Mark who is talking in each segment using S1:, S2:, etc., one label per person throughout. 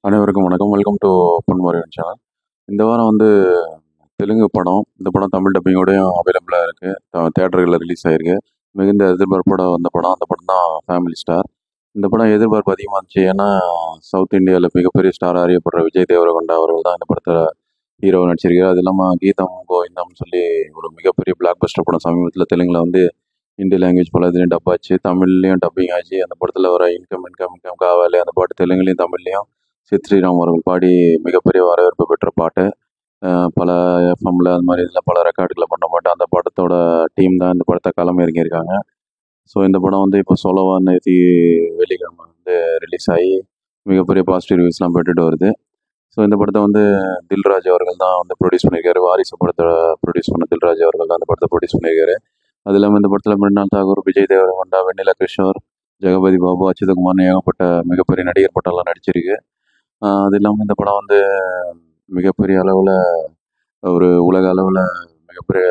S1: அனைவருக்கும் வணக்கம். Welcome to Ponmurugan channel. இந்த வாரம் தெலுங்கு படம். இந்த படம் தமிழ் டப்பிங்கோடையும் அவைலபிளாக இருக்குது. தேட்டர்களில் ரிலீஸ் ஆகிருக்கு. மிகுந்த எதிர்பார்ப்போட வந்த படம். அந்த படம் தான் ஃபேமிலி ஸ்டார். இந்த படம் எதிர்பார்ப்பு அதிகமாக இருந்துச்சு. ஏன்னா சவுத் இந்தியாவில் மிகப்பெரிய ஸ்டார் அறியப்படுற விஜய் தேவரகொண்டா அவர்கள் தான் இந்த படத்தில் ஹீரோ நடிச்சிருக்காரு. அது இல்லாமல் கீதம் கோவிந்தம்னு சொல்லி ஒரு மிகப்பெரிய பிளாக் பஸ்டர் படம் சமீபத்தில் தெலுங்கில் இந்திய லாங்குவேஜ் பல இதுலேயும் டப் ஆச்சு, தமிழ்லேயும் டப்பிங் ஆச்சு. அந்த படத்தில் வர இன்கம் இன்கம் இன்கம் காவாலே அந்த பாட்டு தெலுங்குலேயும் தமிழ்லேயும் சித் ஸ்ரீராம் அவர்கள் பாடி மிகப்பெரிய வரவேற்பு பெற்ற பாட்டு. பல எஃப்எம்ல அந்த மாதிரி இதில் பல ரெக்கார்டுகளை பண்ண பாட்டு. அந்த படத்தோட டீம் தான் இந்த படத்தை களம் இறங்கியிருக்காங்க. ஸோ இந்த படம் இப்போ சோலோவா நேற்று வெள்ளிக்கிழமை ரிலீஸ் ஆகி மிகப்பெரிய பாசிட்டிவ் ரிவ்யூஸ்லாம் பெற்றுட்டு வருது. ஸோ இந்த படத்தை தில்ராஜ் அவர்கள் தான் ப்ரொடியூஸ் பண்ணியிருக்காரு. வாரிசு படத்தை ப்ரொடியூஸ் பண்ண தில்ராஜ் அவர்கள் தான் அந்த படத்தை ப்ரொடியூஸ் பண்ணியிருக்காரு. அது இல்லாமல் இந்த படத்தில் மிருனால் தாகூர், விஜய் தேவரகொண்டா, வெண்ணிலா கிஷோர், ஜெகபதி பாபு, அச்சுதகுமார்னு ஏகப்பட்ட மிகப்பெரிய நடிகர் பட்டம்லாம் நடிச்சிருக்கு. அது இல்லாமல் இந்த படம் மிகப்பெரிய அளவில் ஒரு உலக அளவில் மிகப்பெரிய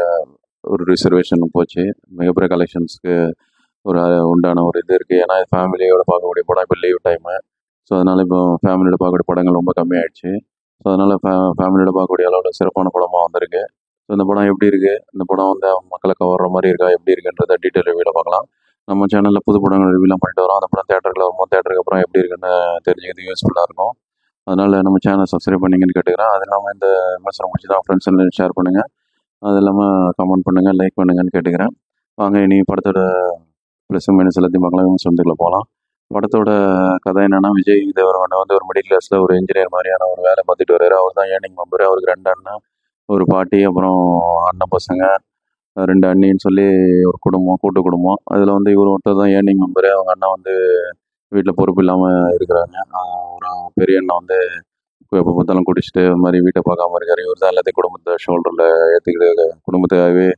S1: ஒரு ரிசர்வேஷன் போச்சு. மிகப்பெரிய கலெக்ஷன்ஸ்க்கு ஒரு உண்டான ஒரு இது இருக்குது. ஏன்னா ஃபேமிலியோட பார்க்கக்கூடிய படம். இப்போ லீவ் டைமு. ஸோ அதனால் இப்போ ஃபேமிலியோட பார்க்கக்கூடிய படங்கள் ரொம்ப கம்மியாயிடுச்சு. ஸோ அதனால் ஃபேமிலியோட பார்க்கக்கூடிய அளவில் சிறப்பான படமாக வந்திருக்கு. ஸோ இந்த படம் எப்படி இருக்குது, இந்த படம் மக்களை கவர்ற மாதிரி இருக்கா, எப்படி இருக்குன்றத டீட்டெயில் ரிவ்யூவில் பார்க்கலாம். நம்ம சேனலில் புது படங்கள் ரிவ்யூலாம் பண்ணிட்டு வரோம். அந்த படம் தேட்டரில் வரும்போது தேட்டருக்கு அப்புறம் எப்படி இருக்குன்னு தெரிஞ்சுக்கிறது யூஸ்ஃபுல்லாக இருக்கும். அதனால் நம்ம சேனலை சப்ஸ்கிரைப் பண்ணிங்கன்னு கேட்டுக்கிறேன். அது இல்லாமல் இந்த விமர்சனம் முடிச்சு தான் ஃப்ரெண்ட்ஸ் ஷேர் பண்ணுங்கள். அது இல்லாமல் கமெண்ட் பண்ணுங்கள், லைக் பண்ணுங்கன்னு கேட்டுக்கிறேன். வாங்க இனி படத்தோட ப்ளஸ் மைனஸ் எல்லாத்தையும் பார்க்கலாம். விமர்சனத்துக்குள்ள போகலாம். படத்தோட கதை என்னென்னா, விஜய் தேவரகொண்டா ஒரு மிடில் கிளாஸில் ஒரு இன்ஜினியர் மாதிரியான ஒரு வேலை பார்த்துட்டு வர்றாரு. அவர் தான் ஏர்னிங் மெம்பர். அவருக்கு 2 அண்ணன், ஒரு பாட்டி, அப்புறம் அண்ணன் பசங்க, 2 அண்ணின்னு சொல்லி ஒரு குடும்பம், கூட்டு குடும்பம். அதில் இவர் ஒருத்தர் தான் ஏர்னிங் மெம்பரு. அவங்க அண்ணன் வீட்டில் பொறுப்பு இல்லாமல் இருக்கிறாங்க. ஒரு பெரிய அண்ணன் எப்போ பார்த்தாலும் குடிச்சிட்டு இந்த மாதிரி வீட்டை பார்க்காம இருக்காரு. இவர் தான் எல்லாத்தையும் குடும்பத்தை ஷோல்டரில் ஏற்றிக்கிட்டு குடும்பத்துக்காகவே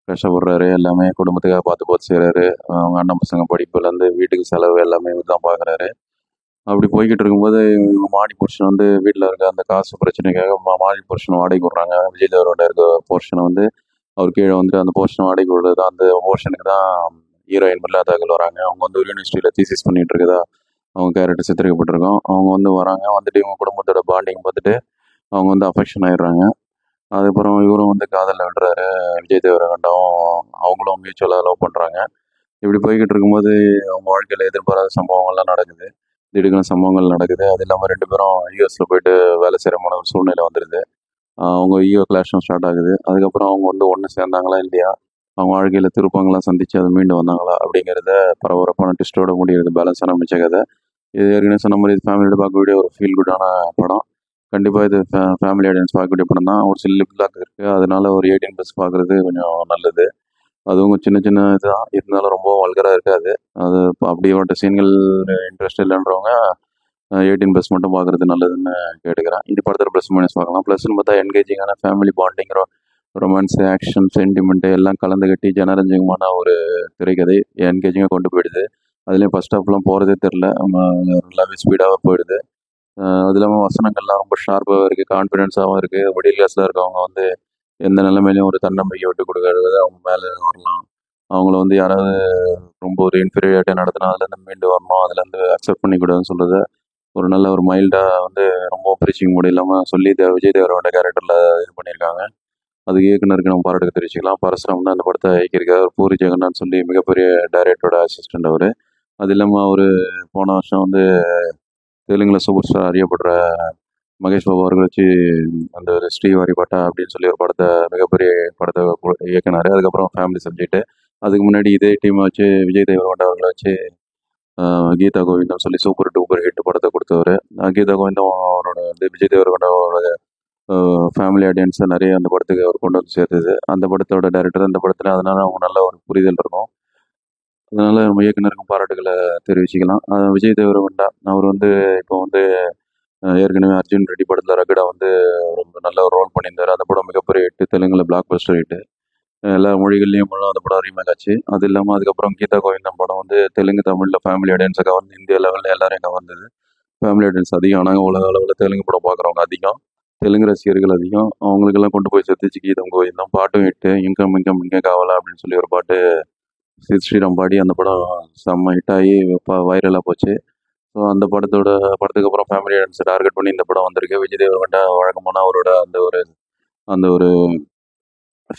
S1: கஷ்டப்படுறாரு. எல்லாமே குடும்பத்துக்காக பார்த்து செய்கிறாரு. அவங்க அண்ணன் பசங்க படிப்புலேருந்து வீட்டுக்கு செலவு எல்லாமே இவர் தான் பார்க்குறாரு. அப்படி போய்கிட்டு இருக்கும்போது இவங்க மாடி போர்ஷன் வீட்டில் இருக்க அந்த காசு பிரச்சனைக்காக மாடி போர்ஷன் வாடகைக்கு விட்றாங்க. விஜய் தேவரோட இருக்க போர்ஷனை அவர் கீழே அந்த போர்ஷனை வாடகைக்கு விடுறது. அந்த போர்ஷனுக்கு தான் ஹீரோயின் மிருனால் தாகூர் வராங்க. அவங்க ஒரு யூனிவர்சிட்டியில் தீசிஸ் பண்ணிட்டு இருக்கதா அவங்க கேரக்டர் சித்தரிக்கப்பட்டிருக்கோம். அவங்க வராங்க. இவங்க குடும்பத்தோட பாண்டிங் பார்த்துட்டு அவங்க அஃபெக்ஷன் ஆயிடுறாங்க. அதுக்கப்புறம் இவரும் காதலில் விடுறாரு. விஜய் தேவரகொண்டாவும் அவங்களும் மியூச்சுவலாக லவ் பண்ணுறாங்க. இப்படி போய்கிட்டு இருக்கும்போது அவங்க வாழ்க்கையில் எதிர்பாராத சம்பவங்கள்லாம் நடக்குது. திடீர்னு சம்பவங்கள் நடக்குது. அது இல்லாமல் 2 பேரும் யூஎஸில் போயிட்டு வேலை செய்கிறமான ஒரு சூழ்நிலை வந்துடுது. அவங்க ஈகோ கிளாஷும் ஸ்டார்ட் ஆகுது. அதுக்கப்புறம் அவங்க ஒன்று சேர்ந்தாங்களா இல்லையா, அவங்க வாழ்க்கையில் திருப்பங்கள்லாம் சந்தித்து அதை மீண்டு வந்தாங்களா அப்படிங்கிறத பரபரப்பான ட்விஸ்ட்டோட முடிகிறது பேலன்ஸான மிச்ச கதை. இது ஏற்கனவே சொன்ன மாதிரி ஃபேமிலியோட பார்க்கக்கூடிய ஒரு ஃபீல் குட்டான படம். கண்டிப்பாக இது ஃபேமிலி ஆடியன்ஸ் பார்க்கக்கூடிய படம் தான். ஒரு சில லிப்லாக் இருக்குது. அதனால ஒரு 18+ பார்க்குறது கொஞ்சம் நல்லது. அதுவும் சின்ன சின்ன இதுதான் இருந்தாலும் ரொம்ப வல்கராக இருக்காது. அது இப்போ அப்படிப்பட்ட சீன்கள் இன்ட்ரெஸ்ட் இல்லைன்றவங்க 18+ மட்டும் பார்க்குறது நல்லதுன்னு கேட்டுக்கிறேன். இந்த படத்தில் ப்ளஸ் மைனஸ் பார்க்கலாம். ப்ளஸ்ன்னு பார்த்தா என்கேஜிங்கான family bonding, romance, action, sentiment எல்லாம் கலந்து கட்டி ஜனரஞ்சகமான ஒரு திரைக்கதை என்கேஜிங்காக கொண்டு போயிடுது. அதுலேயும் ஃபஸ்ட் ஹாஃப்லாம் போகிறதே தெரில. நல்லாவே ஸ்பீடாக போயிடுது. அது இல்லாமல் வசனங்கள்லாம் ரொம்ப ஷார்ப்பாகவும் இருக்குது, கான்ஃபிடென்ஸாகவும் இருக்குது. மிடில் கிளாஸில் இருக்கவங்க எந்த நிலைமையிலையும் ஒரு தன்னம்பிக்கை விட்டு கொடுக்கறது, அவங்க மேலே வரலாம். அவங்கள யாராவது ரொம்ப ஒரு இன்ஃபீரியாரிட்டியாக நடத்தினா அதுலேருந்து மீண்டு வரணும், அதுலேருந்து அக்செப்ட் பண்ணிக்கூடாதுன்னு சொல்கிறது ஒரு நல்ல ஒரு மைல்டாக ரொம்ப ப்ரீச்சிங் மூடி இல்லாமல் சொல்லி விஜய் தேவரோட கேரக்டரில் இது பண்ணியிருக்காங்க. அதுக்கு இயக்குனருக்கு நம்ம பாராட்டு தெரிவிச்சுக்கலாம். பரசுராம் தான் அந்த படத்தை இயக்கியிருக்காரு. பூரி ஜெகன்னாத் சொல்லி மிகப்பெரிய டைரக்டரோட அசிஸ்டண்ட் அவர். அது இல்லாமல் அவர் போன வருஷம் தெலுங்கில் சூப்பர் ஸ்டார் அறியப்படுற மகேஷ் பாபு அவர்கள் வச்சு அந்த ஸ்ரீவாரி பட்டா அப்படின்னு சொல்லி ஒரு மிகப்பெரிய படத்தை இயக்குனார். அதுக்கப்புறம் ஃபேமிலி சப்ஜெக்ட்டு. அதுக்கு முன்னாடி இதே டீமை வச்சு விஜய் தேவரகொண்டா அவர்களை வச்சு கீதா கோவிந்தம் சொல்லி சூப்பர் டூப்பர் ஹிட் படத்தை கொடுத்தவர். கீதா கோவிந்தம் அவரோட விஜய் தேவரகொண்டாவோட ஃபேமிலி ஆடியன்ஸை நிறைய அந்த படத்துக்கு அவர் கொண்டு சேர்த்தது. அந்த படத்தோட டைரக்டர் அந்த படத்தில். அதனால் அவங்க நல்ல ஒரு புரிதல் இருக்கும். அதனால் நம்ம இயக்குனருக்கும் பாராட்டுகளை தெரிவிச்சுக்கலாம். விஜய் தேவரகொண்டா அவர் இப்போ ஏற்கனவே அர்ஜுன் ரெட்டி படத்தில் ரகடா ரொம்ப நல்ல ஒரு ரோல் பண்ணியிருந்தார். அந்த படம் மிகப்பெரிய ஹிட்டு. தெலுங்கில் பிளாக் பஸ்டர் ஹிட்டு. எல்லா மொழிகள்லேயும் அந்த படம் ரீமேக் ஆச்சு. அது இல்லாமல் அதுக்கப்புறம் கீதா கோவிந்தம் படம் தெலுங்கு தமிழில் ஃபேமிலி ஆடியன்ஸை கவர்ந்து இந்திய லெவலில் எல்லாரையும் கவர்ந்தது. ஃபேமிலி ஆடியன்ஸ் அதிகம். ஆனால் உலக அளவில் தெலுங்கு படம் பார்க்குறவங்க அதிகம், தெலுங்கு ரசிகர்கள் அதிகம். அவங்களுக்கெல்லாம் கொண்டு போய் சேர்த்துச்சு கீதம் கோவிந்தம். பாட்டும் ஹிட்டு. இன்கம் இன்கம் இங்கே காவலா அப்படின்னு சொல்லி ஒரு பாட்டு சித் ஸ்ரீராம் பாடி அந்த படம் செம்ம ஹிட் ஆகி வைரலாக போச்சு. ஸோ அந்த படத்துக்கு அப்புறம் ஃபேமிலி ஆடியன்ஸை டார்கெட் பண்ணி இந்த படம் வந்திருக்கு. விஜய் தேவர்கொண்டா வழக்கமான அவரோட அந்த ஒரு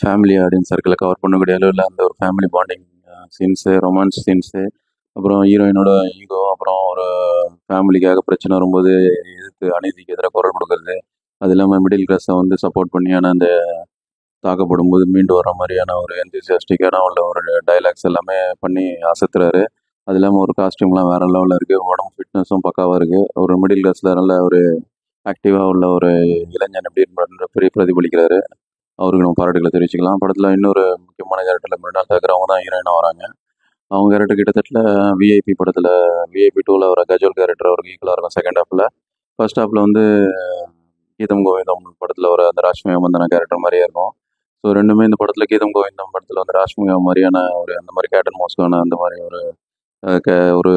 S1: ஃபேமிலி ஆடியன்ஸ் சர்க்கிளை கவர் பண்ணக்கூடிய அளவில் அந்த ஒரு family bonding scenes, romance scenes, அப்புறம் ஹீரோயினோட ஈகோ, அப்புறம் ஒரு ஃபேமிலிக்காக பிரச்சனை வரும்போது எதிர்த்து அநீதிக்கு எதிராக குரல் கொடுக்கறது, அது இல்லாமல் மிடில் கிளாஸை வந்து சப்போர்ட் பண்ணி ஆனால் அந்த தாக்கப்படும்போது மீண்டு வர மாதிரியான ஒரு எந்தூசியாஸ்டிக்கான உள்ள ஒரு டைலாக்ஸ் எல்லாமே பண்ணி அசத்துறாரு. அது இல்லாமல் ஒரு காஸ்டியூம்லாம் வேறு லெவலில் இருக்குது. உடம்பு ஃபிட்னஸும் பக்காவாக இருக்குது. ஒரு மிடில் கிளாஸில் நல்ல ஒரு ஆக்டிவாக உள்ள ஒரு இளைஞன் எப்படி பிரதிபலிக்கிறாரு. அவருக்கு நம்ம பாராட்டுகளை தெரிவிச்சுக்கலாம். படத்தில் இன்னொரு முக்கியமான கேரக்டரில் மிருனால் தாக்கர் அவங்க தான் ஹீரோயினாக வராங்க. அவங்க கேரக்டர் கிட்டத்தட்ட விஐபி படத்தில் விஐபி 2ல் வர கஜோல் கேரக்டர் அவருக்கு ஈக்குவலாக இருக்கும் செகண்ட் ஹாஃபில். ஃபர்ஸ்ட் ஹாஃபில் வந்து கீதம் கோவிந்தம் படத்தில் வர அந்த ராஷ்மிகா மந்தனா கேரக்டர் மாதிரியே இருக்கும். ஸோ ரெண்டுமே இந்த படத்தில் கீதம் கோவிந்தம் படத்தில் வந்து ராஷ்மிகா மாதிரியான ஒரு அந்த மாதிரி கேட்டன் மோஸ்கான அந்த மாதிரி ஒரு ஒரு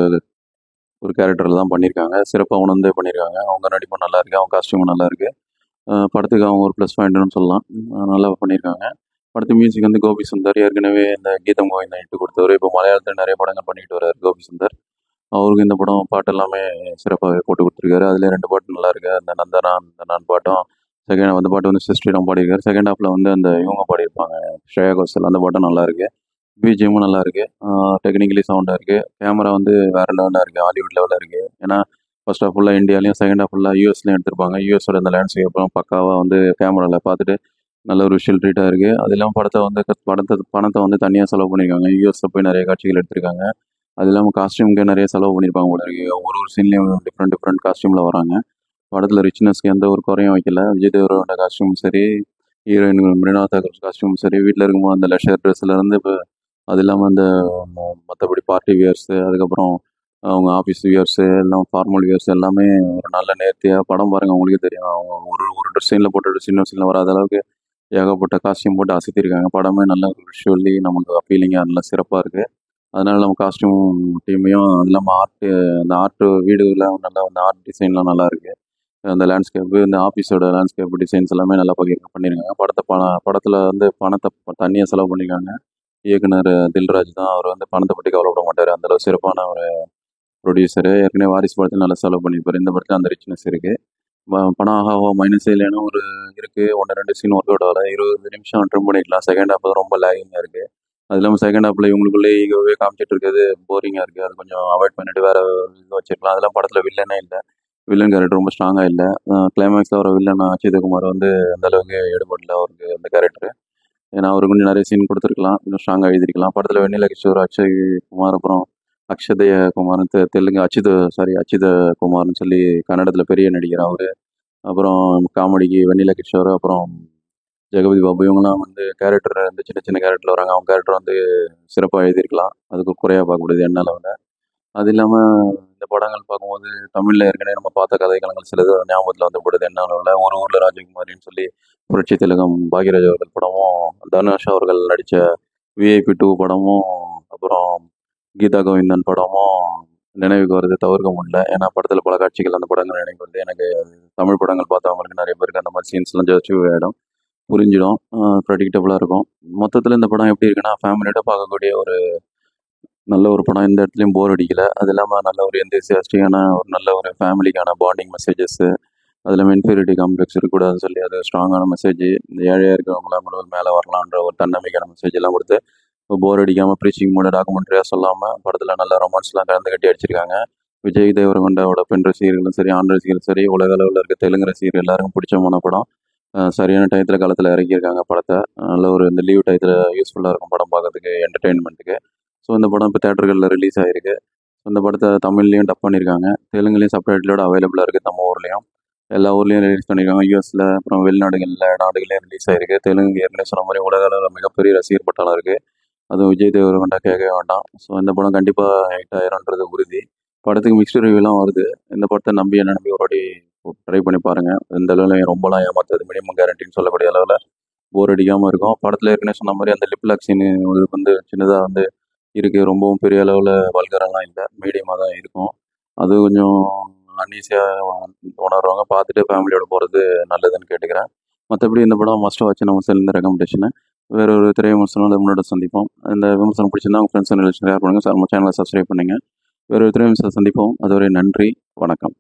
S1: ஒரு கேரக்டரில் தான் பண்ணியிருக்காங்க. சிறப்பாக உணர்ந்தே பண்ணியிருக்காங்க. அவங்க நடிப்பும் நல்லா இருக்குது, அவங்க காஸ்டியூமும் நல்லா இருக்குது. படத்துக்கு அவங்க ஒரு ப்ளஸ் பாயிண்ட்னு சொல்லலாம். நல்லா பண்ணியிருக்காங்க. படத்து மியூசிக் வந்து கோபி சுந்தர், ஏற்கனவே இந்த கீதம் கோவிந்தா இட்டு கொடுத்தவர். இப்போ மலையாளத்தில் நிறைய படங்கள் பண்ணிட்டு வர்றாரு கோபி சுந்தர். அவருக்கு இந்த படம் பாட்டு எல்லாமே சிறப்பாகவே போட்டு கொடுத்துருக்காரு. அதில் 2 பாட்டு நல்லா இருக்கு. அந்த நந்தனா அந்த நான் பாட்டும் அந்த பாட்டு வந்து சிஸ்டரிடம் பாடியிருக்காரு. செகண்ட் ஹாஃபில் வந்து அந்த இவங்க பாடியிருப்பாங்க, ஸ்ரேயா கோஷல், அந்த பாட்டும் நல்லா இருக்கு. பிஜிஎம்மும் நல்லா இருக்கு. டெக்னிக்கலி சவுண்டாக இருக்கு. கேமரா வந்து வேற லெவலில் இருக்கு, ஹாலிவுட் லெவலில் இருக்கு. ஏன்னா ஃபர்ஸ்ட் ஹாஃப் ஃபுல்லாக இந்தியாலையும், செகண்ட் ஹாஃப் ஃபுல்லாக யூஎஸ்லையும் எடுத்திருப்பாங்க. யூஎஸோட அந்த லேண்ட்ஸ்கேப்பும் பக்காவாக வந்து கேமராவில் பார்த்துட்டு நல்ல ஒரு விஷுவல் ட்ரீட்டாக இருக்குது. அது இல்லாமல் பணத்தை வந்து தனியாக செலவு பண்ணியிருக்காங்க. யூஎஸில் போய் நிறைய காட்சிகள் எடுத்திருக்காங்க. அது இல்லாமல் காஸ்டியூமுக்கு நிறைய செலவு பண்ணியிருப்பாங்க போல இருக்கு. ஒரு சீன்லேயும் டிஃப்ரெண்ட் டிஃப்ரெண்ட் காஸ்டியூமில் வராங்க. படத்தில் ரிச்னஸ்க்கு எந்த ஒரு குறையும் வைக்கல. விஜய் தேவரோட காஸ்டியூமும் சரி, ஹீரோயின் மிருனால் தாக்கர் காஸ்டியூமும் சரி, வீட்டில் இருக்கும்போது அந்த லெஷர் ட்ரெஸ்லேருந்து இப்போ அது இல்லாமல் அந்த மற்றபடி பார்ட்டி வியர்ஸு, அதுக்கப்புறம் அவங்க ஆஃபீஸ் வியர்ஸு, எல்லாம் ஃபார்மல் வியர்ஸ் எல்லாமே ஒரு நல்ல நேர்த்தியாக படம் பாருங்கள் உங்களுக்கே தெரியும். அவங்க ஒரு ஒரு ட்ரெஸ் சீனில் போட்ட ட்ரெஸ் இன்னொரு சீனில் வராத அளவுக்கு ஏகப்பட்ட காஸ்டியூம் போட்டு அசத்திருக்காங்க. படமே நல்லா விஷுவலி நமக்கு அப்பீலிங்காக நல்லா சிறப்பாக இருக்குது. அதனால நம்ம காஸ்டியூம் டீமையும் அது இல்லாமல் அந்த ஆர்ட் வீடுல நல்லா அந்த ஆர்ட் டிசைன்லாம் நல்லா இருக்குது. அந்த லேண்ட்ஸ்கேப்பு, இந்த ஆஃபீஸோட லேண்ட்ஸ்கேப் டிசைன்ஸ் எல்லாமே நல்லா பண்ணியிருக்காங்க. படத்தில் வந்து பணத்தை தண்ணியாக செலவு பண்ணியிருக்காங்க. இயக்குனர் தில்ராஜ் தான். அவர் வந்து பணத்தை பற்றி கவலைப்பட மாட்டார். அந்தளவு சிறப்பான ஒரு ப்ரொடியூசரு. ஏற்கனவே வாரிசு படத்தில் நல்லா செலவு பண்ணியிருப்பார். இந்த படத்தில் அந்த ரிச்னஸ் இருக்குது. படம் ஆகாவோ மைனஸே இல்லைன்னா ஒரு இருக்குது, 1-2 சீன் ஒர்க் அவுட் ஆகல. 20 நிமிஷம் ட்ரிம் பண்ணிக்கலாம். செகண்ட் ஹாஃப் ரொம்ப லேகிங்காக இருக்குது. அது இல்லாமல் செகண்ட் ஹாஃபில் இவங்களுக்குள்ளே ஈகோவே காமிச்சிட்டு இருக்கிறது போரிங்காக இருக்குது. அது கொஞ்சம் அவாய்ட் பண்ணிட்டு வேறு இது வச்சிருக்கலாம். அதெல்லாம் படத்தில் வில்லனே இல்லை. வில்லன் கேரக்டர் ரொம்ப ஸ்ட்ராங்காக இல்லை. கிளைமேக்ஸில் வர வில்லன் அச்சிதகுமார் வந்து அந்த அளவுக்கு ஈடுபடல அவருக்கு அந்த கேரக்டர். ஏன்னா அவருக்கு கொஞ்சம் நிறைய சீன் கொடுத்துருக்கலாம், இன்னும் ஸ்ட்ராங்காக எழுதிருக்கலாம். படத்தில் வெண்ணிலா கிஷோர், அக்ஷய் குமார், அப்புறம் அக்ஷதய குமார்னு தெலுங்கு அச்சித குமார்னு சொல்லி கன்னடத்தில் பெரிய நடிகர் அவர். அப்புறம் காமெடிக்கு வெண்ணிலா கிஷோர், அப்புறம் ஜெகபதி பாபு, இவங்கெல்லாம் வந்து கேரக்டர் இந்த சின்ன சின்ன கேரக்டர் வராங்க. அவங்க கேரக்டர் வந்து சிறப்பாக எழுதியிருக்கலாம். அதுக்கு குறையாக பார்க்கக்கூடியது என்ன லெவலில். அது இல்லாமல் இந்த படங்கள் பார்க்கும்போது தமிழில் ஏற்கனவே நம்ம பார்த்த கதைக்களங்கள் சிலது ஞாபகத்தில் வந்து போடுது. என்ன லெவலில் ஒரு ஊரில் ராஜகுமாரின்னு சொல்லி புரட்சி திலகம் பாக்யராஜ் அவர்கள் படமும், தனுஷ் அவர்கள் நடித்த விஐபி 2 படமும், அப்புறம் கீதா கோவிந்தன் படமும் நினைவுக்கு வருது, தவிர்க்க முடியல. ஏன்னா படத்தில் பல காட்சிகள் அந்த படங்கள் நினைவுக்கு வருது. எனக்கு தமிழ் படங்கள் பார்த்தவங்களுக்கு நிறைய பேருக்கு அந்த மாதிரி சீன்ஸ்லாம் ஜஸ்ட் ஆகிடும், புரிஞ்சிடும், ப்ரெடிக்டபுளாக இருக்கும். மொத்தத்தில் இந்த படம் எப்படி இருக்குன்னா, ஃபேமிலியோட பார்க்கக்கூடிய ஒரு நல்ல ஒரு படம். எந்த இடத்துலையும் போர் அடிக்கல. அது இல்லாமல் நல்ல ஒரு எந்தூசியாஸ்டிக்கான ஒரு நல்ல ஒரு ஃபேமிலிக்கான பாண்டிங் மெசேஜஸ்ஸு, அதில் இன்ஃபீரியாரிட்டி காம்ப்ளெக்ஸ் இருக்கக்கூடாதுன்னு சொல்லி அது ஸ்ட்ராங்கான மெசேஜ், இந்த ஏழையாக இருக்கிறவங்களாம் மேலே வரலான்ற ஒரு தன்னம்பிக்கையான மெசேஜ் எல்லாம் கொடுத்து போர் அடிக்காமல் ப்ரீச்சிங் மூட டாக்குமெண்ட்ரியாக சொல்லாமல் படத்தில் நல்ல ரொமான்ஸ்லாம் கலந்து கட்டி அடிச்சிருக்காங்க. விஜய் தேவரகொண்டாவோட பெண் ரசிகர்களும் சரி, ஆண் ரசிகர்களும் சரி, உலக அளவில் இருக்க தெலுங்கு ரசிகர்கள் எல்லாருக்கும் பிடிச்சமான படம். சரியான டயத்தில் காலத்தில் இறக்கியிருக்காங்க படத்தை. நல்ல ஒரு இந்த லீவ் டயத்தில் யூஸ்ஃபுல்லாக இருக்கும் படம் பார்க்கறதுக்கு, என்டர்டெயின்மெண்ட்டுக்கு. ஸோ இந்த படம் இப்போ தேட்டர்களில் ரிலீஸ் ஆகிருக்கு. இந்த படத்தை தமிழ்லேயும் டப் பண்ணியிருக்காங்க, தெலுங்குலேயும் சப்டைட்டிலோட அவைலபிளாக இருக்குது. நம்ம ஊர்லேயும் எல்லா ஊர்லேயும் ரிலீஸ் பண்ணியிருக்காங்க. யூஎஸில், அப்புறம் வெளிநாடுகளில் நாடுகளையும் ரிலீஸ் ஆகிருக்கு. தெலுங்கு ஏற்கனவே சொன்ன மாதிரி உலக அளவில் மிகப்பெரிய ரசிகர் பட்டாளம் இருக்குது. அதுவும் விஜய் தேவரகொண்டா கேட்கவே வேண்டாம். ஸோ இந்த படம் கண்டிப்பாக ஹிட் ஆயிரும்ன்றது உறுதி. படத்துக்கு மிக்ஸ்டு ரிவ்யூலாம் வருது. இந்த படத்தை என்ன நம்பி ஒரு வாட்டி ட்ரை பண்ணி பாருங்கள். இந்த அளவில் ரொம்பலாம் ஏமாத்தாது, மினிமம் கேரண்டின்னு சொல்லக்கூடிய அளவில் போர் அடிக்காமல் இருக்கும். படத்தில் ஏற்கனவே சொன்ன மாதிரி அந்த லிப்லாக் சீன் வந்து சின்னதாக வந்து இருக்குது. ரொம்பவும் பெரிய அளவில் வல்கரெல்லாம் இல்லை, மீடியமாக தான் இருக்கும். அது கொஞ்சம் அன்ஈஸியாக உணர்றவங்க பார்த்துட்டு ஃபேமிலியோட போகிறது நல்லதுன்னு கேட்டுக்கிறேன். மற்றபடி இந்த படம் மஸ்ட் வாட்ச் நம்ம செல்லுந்த ரெக்கமெண்டேஷனு. வேற ஒரு திரை விமர்சனம் அல்லது முன்னோட சந்திப்போம். இந்த விமர்சனம் பிடிச்சிருந்தா உங்கள் ஃப்ரெண்ட்ஸ் அண்ட் ரிலேஷன் ஷேர் பண்ணுங்கள். நம்ம சேனலை சப்ஸ்கிரைப் பண்ணுங்கள். வேற ஒரு திரை விமர்சனம் சந்திப்போம். அதுவரை நன்றி, வணக்கம்.